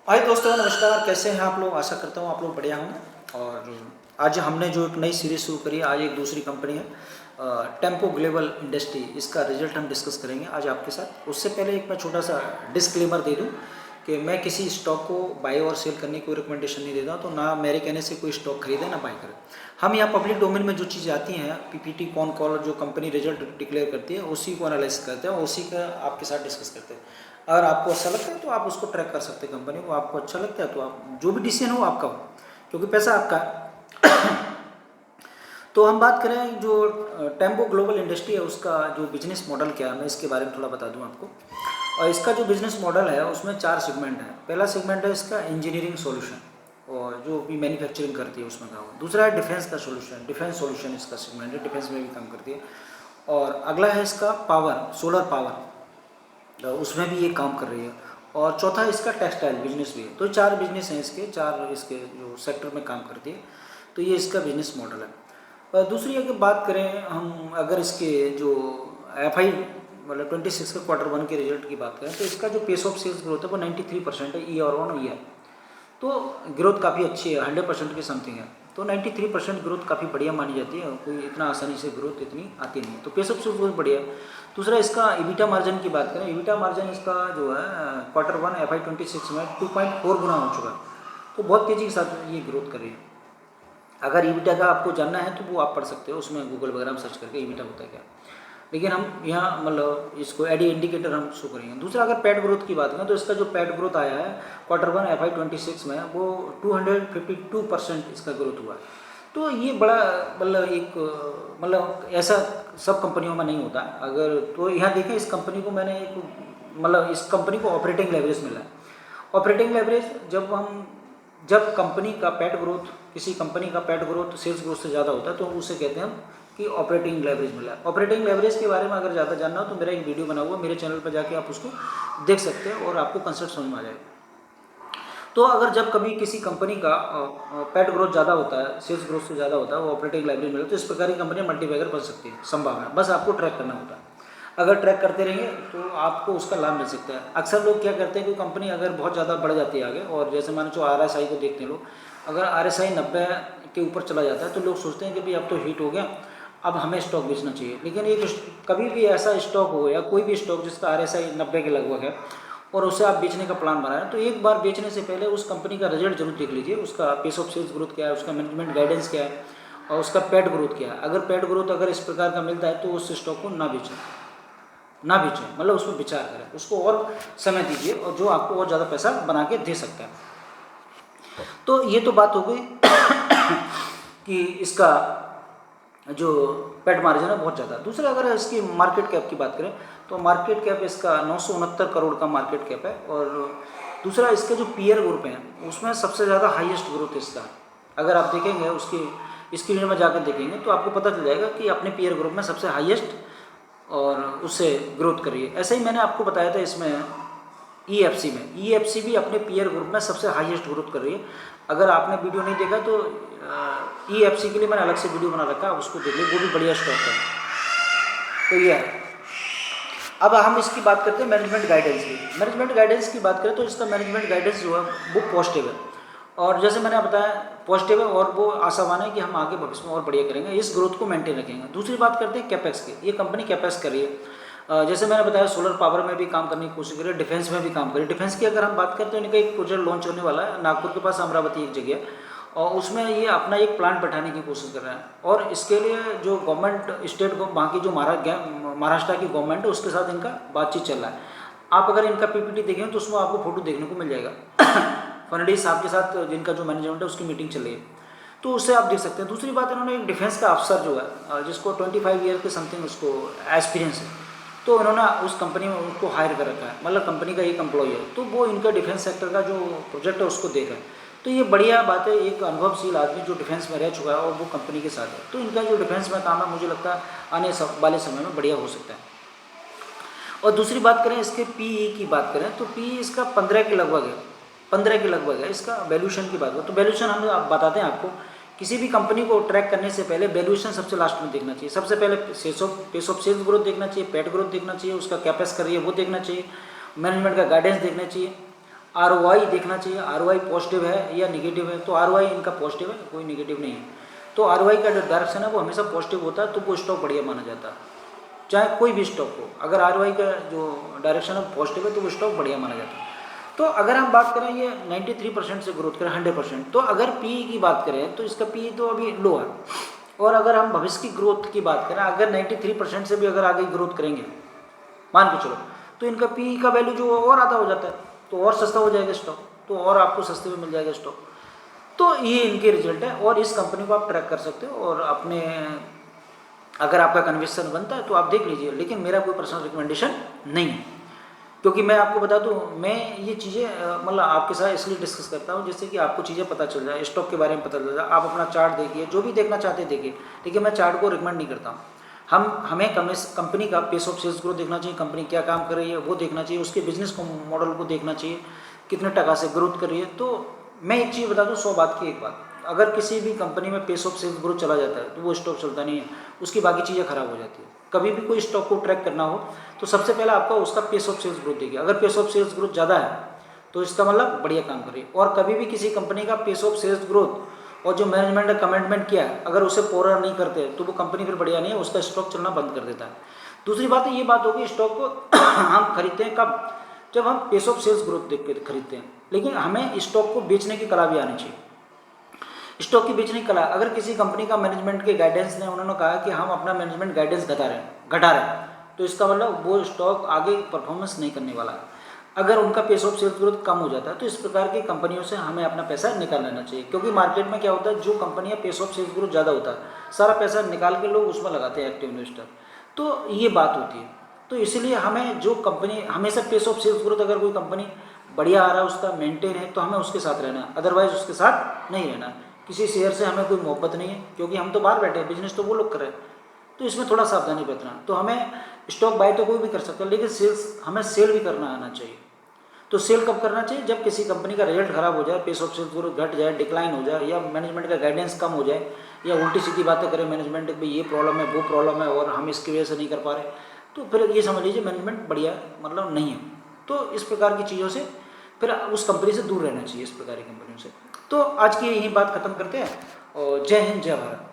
हाय दोस्तों, नमस्कार। कैसे हैं आप लोग? आशा करता हूँ आप लोग बढ़िया होंगे। और आज हमने जो एक नई सीरीज़ शुरू करी है, आज एक दूसरी कंपनी है टेम्पो ग्लोबल इंडस्ट्री, इसका रिजल्ट हम डिस्कस करेंगे आज आपके साथ। उससे पहले एक मैं छोटा सा डिस्क्लेमर दे दूँ कि मैं किसी स्टॉक को बाय और सेल करने की कोई रिकमेंडेशन नहीं देता, तो ना मेरे कहने से कोई स्टॉक खरीदे ना बाय करे। हम यहाँ पब्लिक डोमेन में जो चीज़ें आती हैं, पीपीटी कॉन कॉल, जो कंपनी रिजल्ट डिक्लेयर करती है, उसी को एनालाइज करते हैं, उसी का आपके साथ डिस्कस करते हैं। अगर आपको अच्छा लगता है तो आप उसको ट्रैक कर सकते हैं, कंपनी को। आपको अच्छा लगता है तो आप जो भी डिसीजन हो आपका हो, क्योंकि पैसा आपका है। तो हम बात करें जो टेम्पो ग्लोबल इंडस्ट्री है, उसका जो बिजनेस मॉडल क्या है, मैं इसके बारे में थोड़ा बता दूं आपको। और इसका जो बिजनेस मॉडल है उसमें 4 सेगमेंट है। पहला सेगमेंट है इसका इंजीनियरिंग सॉल्यूशन, और जो भी मैन्युफैक्चरिंग करती है उसमें काम। दूसरा है डिफेंस का सॉल्यूशन, डिफेंस सॉल्यूशन इसका सेगमेंट है, डिफेंस में भी काम करती है। और अगला है इसका पावर, सोलर पावर, उसमें भी ये काम कर रही है। और चौथा इसका टेक्सटाइल बिजनेस भी है। तो 4 बिजनेस हैं इसके, 4 इसके जो सेक्टर में काम करती है। तो ये इसका बिजनेस मॉडल है। और दूसरी अगर बात करें हम, अगर इसके जो FI मतलब 26 के Q1 के रिजल्ट की बात करें, तो इसका जो पेस ऑफ सेल्स ग्रोथ है वो 93% है ईयर ऑन ईयर। तो ग्रोथ काफ़ी अच्छी है, 100% की समथिंग है। तो 93% ग्रोथ काफ़ी बढ़िया मानी जाती है, कोई इतना आसानी से ग्रोथ इतनी आती नहीं है। तो पेस ऑफ सेल्स बहुत बढ़िया है। दूसरा इसका इबिटा मार्जिन की बात करें, इबिटा मार्जिन इसका जो है Q1 FY 26 में 2.4 गुना हो चुका है। तो बहुत तेज़ी के साथ ये ग्रोथ कर रही है। अगर ईबिटा का आपको जानना है तो वो आप पढ़ सकते हो, उसमें गूगल वगैरह में सर्च करके ईबिटा होता है क्या। लेकिन हम यहाँ मतलब इसको एडी इंडिकेटर हम शो करेंगे। दूसरा अगर पैट ग्रोथ की बात करें, तो इसका जो पैट ग्रोथ आया है Q1 FY 26 में, वो 252% इसका ग्रोथ हुआ है। तो ये बड़ा मतलब एक मतलब ऐसा सब कंपनियों में नहीं होता। अगर तो यहाँ देखें, इस कंपनी को मैंने एक मतलब इस कंपनी को ऑपरेटिंग लेवरेज मिला है। ऑपरेटिंग लेवरेज जब कंपनी का पैट ग्रोथ, किसी कंपनी का पैट ग्रोथ सेल्स ग्रोथ से ज़्यादा होता है, तो उसे कहते हैं हम कि ऑपरेटिंग लेवरेज मिला है। ऑपरेटिंग लेवरेज के बारे में अगर ज़्यादा जानना हो तो मेरा एक वीडियो बना हुआ, मेरे चैनल पर जाके आप उसको देख सकते हैं और आपको कंसेप्ट समझ में आ जाएगा। तो अगर जब कभी किसी कंपनी का पैट ग्रोथ ज़्यादा होता है, सेल्स ग्रोथ से ज़्यादा होता है, वो ऑपरेटिंग लेवरेज मिले, तो इस प्रकार की कंपनियां मल्टीबैगर बन सकती है, संभावना। बस आपको ट्रैक करना होता है। अगर ट्रैक करते रहेंगे तो आपको उसका लाभ मिल सकता है। अक्सर लोग क्या करते हैं कि कंपनी अगर बहुत ज़्यादा बढ़ जाती है आगे, और जैसे मानो जो RSI को देखते हैं लोग, अगर RSI 90 के ऊपर चला जाता है तो लोग सोचते हैं कि भाई अब तो हिट हो गया, अब हमें स्टॉक बेचना चाहिए। लेकिन एक कभी भी ऐसा स्टॉक हो या कोई भी स्टॉक जिसका RSI 90 के लगभग है और उसे आप बेचने का प्लान बनाएं, तो एक बार बेचने से पहले उस कंपनी का रिजल्ट जरूर देख लीजिए। उसका पेस ऑफ सेल्स ग्रोथ क्या है, उसका मैनेजमेंट गाइडेंस क्या है, और उसका पैट ग्रोथ क्या है। अगर पैट ग्रोथ अगर इस प्रकार का मिलता है तो उस स्टॉक को ना बेचें, मतलब उसमें विचार करें, उसको और समय दीजिए, और जो आपको और ज़्यादा पैसा बना के दे सकता है। तो ये तो बात हो गई कि इसका जो पैट मार्जिन है बहुत ज़्यादा। दूसरा अगर इसकी मार्केट कैप की बात करें, तो मार्केट कैप इसका 969 करोड़ का मार्केट कैप है। और दूसरा इसके जो पीयर ग्रुप हैं उसमें सबसे ज़्यादा हाईएस्ट ग्रोथ इसका। अगर आप देखेंगे उसकी स्क्रीन में जाकर देखेंगे तो आपको पता चल जाएगा कि अपने पीयर ग्रुप में सबसे हाईएस्ट और उससे ग्रोथ कर रही है। ऐसे ही मैंने आपको बताया था इसमें EFC में, EFC भी अपने पीयर ग्रुप में सबसे हाईएस्ट ग्रोथ कर रही है। अगर आपने वीडियो नहीं देखा तो EFC के लिए मैंने अलग से वीडियो बना रखा है, आप उसको देख लीजिए, वो भी बढ़िया स्टॉक है। तो ये है। अब हम इसकी बात करते हैं मैनेजमेंट गाइडेंस की। मैनेजमेंट गाइडेंस की बात करें तो इसका मैनेजमेंट गाइडेंस जो है वो पॉजिटिव है, और जैसे मैंने बताया पॉजिटिव है, और वो आशावान है कि हम आगे भविष्य में और बढ़िया करेंगे, इस ग्रोथ को मेंटेन रखेंगे। दूसरी बात करते हैं कैपेक्स की। ये कंपनी कैपेक्स कर रही है, जैसे मैंने बताया सोलर पावर में भी काम करने की कोशिश करें, डिफेंस में भी काम करें। डिफेंस की अगर हम बात करते हैं, इनका एक प्रोजेक्ट लॉन्च होने वाला है नागपुर के पास, अमरावती एक जगह, और उसमें ये अपना एक प्लांट बैठाने की कोशिश कर रहे हैं। और इसके लिए जो गवर्नमेंट स्टेट वहाँ की जो महाराष्ट्र की गवर्नमेंट है उसके साथ इनका बातचीत चल रहा है। आप अगर इनका PPT देखें तो उसमें आपको फोटो देखने को मिल जाएगा। फडणवीस साहब के साथ जिनका जो मैनेजमेंट है उसकी मीटिंग चल रही है, तो उससे आप देख सकते हैं। दूसरी बात, इन्होंने एक डिफेंस का अफसर जो है जिसको 25 ईयर के समथिंग उसको एक्सपीरियंस है, तो इन्होंने उस कंपनी में उनको हायर कर रखा है, मतलब कंपनी का एक एम्प्लॉय है, तो वो इनका डिफेंस सेक्टर का जो प्रोजेक्ट है उसको देख रहा है। तो ये बढ़िया बात है, एक अनुभवशील आदमी जो डिफेंस में रह चुका है और वो कंपनी के साथ है, तो इनका जो डिफेंस में काम है मुझे लगता है आने वाले समय में बढ़िया हो सकता है। और दूसरी बात करें इसके PE की बात करें तो PE इसका 15 के लगभग है, 15 के लगभग है। इसका वैल्यूएशन की बात करें तो वैल्यूएशन हम आप बताते हैं आपको, किसी भी कंपनी को ट्रैक करने से पहले वैल्यूएशन सबसे लास्ट में देखना चाहिए। सबसे पहले पेस ऑफ सेल्स ग्रोथ देखना चाहिए, पैट ग्रोथ देखना चाहिए, उसका कैपेक्स कर रही है वो देखना चाहिए, मैनेजमेंट का गाइडेंस देखना चाहिए, ROI देखना चाहिए, ROI पॉजिटिव है या निगेटिव है। तो ROI इनका पॉजिटिव है, कोई निगेटिव नहीं है। तो ROI का जो डायरेक्शन है वो हमेशा पॉजिटिव होता है, तो वो स्टॉक बढ़िया माना जाता है, चाहे कोई भी स्टॉक हो। अगर ROI का जो डायरेक्शन है पॉजिटिव है तो वो स्टॉक बढ़िया माना जाता है। तो अगर हम बात करें ये 93% से ग्रोथ करें 100%, तो अगर PE की बात करें तो इसका PE तो अभी लो है। और अगर हम भविष्य की ग्रोथ की बात करें, अगर 93% से भी अगर आगे ग्रोथ करेंगे मान के चलो, तो इनका PE का वैल्यू जो और आधा हो जाता है, तो और सस्ता हो जाएगा स्टॉक, तो और आपको सस्ते में मिल जाएगा स्टॉक। तो ये इनके रिजल्ट है और इस कंपनी को आप ट्रैक कर सकते हो और अपने अगर आपका कन्विक्शन बनता है तो आप देख लीजिए, लेकिन मेरा कोई पर्सनल रिकमेंडेशन नहीं है। क्योंकि मैं आपको बता दूं, मैं ये चीज़ें मतलब आपके साथ इसलिए डिस्कस करता हूँ जिससे कि आपको चीज़ें पता चल जाए, स्टॉक के बारे में पता चल जाए। आप अपना चार्ट देखिए, जो भी देखना चाहते हैं देखिए, लेकिन मैं चार्ट को रिकमेंड नहीं करता हूँ। हमें कंपनी का पेस ऑफ सेल्स ग्रोथ देखना चाहिए, कंपनी क्या काम कर रही है वो देखना चाहिए, उसके बिजनेस को मॉडल को देखना चाहिए, कितने टका से ग्रोथ कर रही है। तो मैं एक चीज़ बता दूँ, 100 बात की एक बात, अगर किसी भी कंपनी में पेस ऑफ सेल्स ग्रोथ चला जाता है तो वो स्टॉक चलता नहीं है, उसकी बाकी चीज़ें खराब हो जाती है। कभी भी कोई स्टॉक को ट्रैक करना हो तो सबसे पहले आपका उसका पेस ऑफ सेल्स ग्रोथ देखिए। अगर पेस ऑफ सेल्स ग्रोथ ज़्यादा है तो इसका मतलब बढ़िया काम कर रही है। और कभी भी किसी कंपनी का पेस ऑफ सेल्स ग्रोथ और जो मैनेजमेंट ने कमिटमेंट किया है अगर उसे पूरा नहीं करते तो वो कंपनी फिर बढ़िया नहीं है, उसका स्टॉक चलना बंद कर देता है। दूसरी बात ये बात होगी, स्टॉक को हम खरीदते हैं कब, जब हम पेस ऑफ सेल्स ग्रोथ देख के खरीदते हैं। लेकिन हमें स्टॉक को बेचने की कला भी आनी चाहिए। स्टॉक की बेचने की कला, अगर किसी कंपनी का मैनेजमेंट के गाइडेंस ने उन्होंने कहा कि हम अपना मैनेजमेंट गाइडेंस घटा रहे हैं, तो इसका मतलब वो स्टॉक आगे परफॉर्मेंस नहीं करने वाला है। अगर उनका पेस ऑफ सेल्स ग्रोथ कम हो जाता है तो इस प्रकार की कंपनियों से हमें अपना पैसा निकाल लेना चाहिए। क्योंकि मार्केट में क्या होता है, जो कंपनियां पेस ऑफ सेल्स ग्रोथ ज़्यादा होता है सारा पैसा निकाल के लोग उसमें लगाते हैं, एक्टिव इन्वेस्टर। तो ये बात होती है। तो इसलिए हमें जो कंपनी हमेशा पेस ऑफ सेल्स ग्रोथ, अगर कोई कंपनी बढ़िया आ रहा है उसका मेंटेन है तो हमें उसके साथ रहना है, अदरवाइज उसके साथ नहीं रहना है। किसी शेयर से हमें कोई मोहब्बत नहीं है, क्योंकि हम तो बाहर बैठे हैं, बिजनेस तो वो लोग कर रहे हैं। तो इसमें थोड़ा सावधानी बरतना। तो हमें स्टॉक बाय तो कोई भी कर सकता है, लेकिन हमें सेल भी करना आना चाहिए। तो सेल कब करना चाहिए, जब किसी कंपनी का रिजल्ट खराब हो जाए, पेस ऑफ सेल्स ग्रोथ घट जाए, डिक्लाइन हो जाए, या मैनेजमेंट का गाइडेंस कम हो जाए, या उल्टी सीधी बातें करें मैनेजमेंट भाई ये प्रॉब्लम है वो प्रॉब्लम है और हम इसकी वजह से नहीं कर पा रहे, तो फिर ये समझ लीजिए मैनेजमेंट बढ़िया मतलब नहीं है। तो इस प्रकार की चीज़ों से फिर उस कंपनी से दूर रहना चाहिए, इस प्रकार की कंपनियों से। तो आज की यही बात खत्म करते हैं और जय हिंद जय भारत।